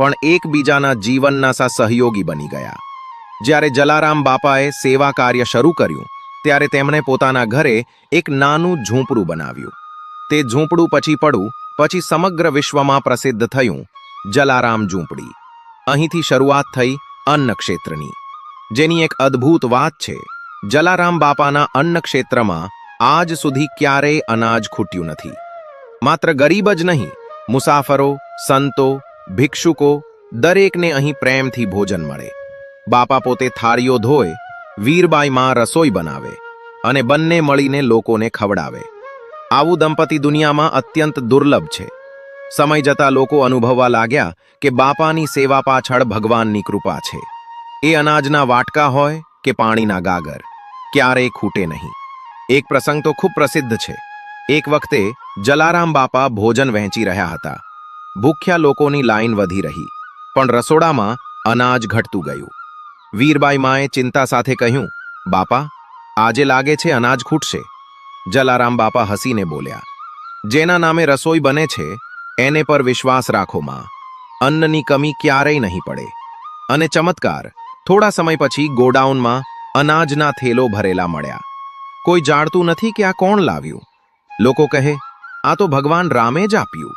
પણ એકબીજાના જીવનના સહયોગી બની ગયા। જ્યારે જલારામ બાપાએ સેવા કાર્ય શરૂ કર્યું ત્યારે તેમણે પોતાના ઘરે એક નાનું ઝૂંપડું બનાવ્યું। તે ઝૂંપડું પછી સમગ્ર વિશ્વમાં પ્રસિદ્ધ થયું જલારામ ઝૂંપડી। અહીંથી શરૂઆત થઈ અન્ન ક્ષેત્રની, જેની એક અદ્ભુત વાત છે, જલારામ બાપાના અન્ન ક્ષેત્રમાં આજ સુધી ક્યારેય અનાજ ખૂટ્યું નથી। માત્ર ગરીબ જ નહીં, મુસાફરો, સંતો, ભિક્ષુકો દરેકને અહીં પ્રેમથી ભોજન મળે। બાપા પોતે થાળીઓ ધોય, વીરબાઈમાં રસોઈ બનાવે અને બંને મળીને લોકોને ખવડાવે। આવું દંપતી દુનિયામાં અત્યંત દુર્લભ છે। સમય જતાં લોકો અનુભવવા લાગ્યા કે બાપાની સેવા પાછળ ભગવાનની કૃપા છે। એ અનાજના વાટકા હોય કે પાણીના ગાગર, ક્યારેય ખૂટે નહીં। એક પ્રસંગ તો ખૂબ પ્રસિદ્ધ છે। એક વખતે જલારામ બાપા ભોજન વહેંચી રહ્યા હતા। ભૂખ્યા લોકોની લાઈન વધી રહી, પણ રસોડામાં અનાજ ઘટતું ગયું। વીરબાઈ માએ ચિંતા સાથે કહ્યું, બાપા, આજે લાગે છે અનાજ ખૂટશે। જલારામ બાપા હસીને બોલ્યા, જેના નામે રસોઈ બને છે એને પર વિશ્વાસ રાખો માં, અન્નની કમી ક્યારેય નહીં પડે। અને ચમત્કાર, થોડા સમય પછી ગોડાઉનમાં અનાજના થેલો ભરેલા મળ્યા। કોઈ જાણતું નથી કે આ કોણ લાવ્યું। લોકો કહે, આ તો ભગવાન રામે જ આપ્યું।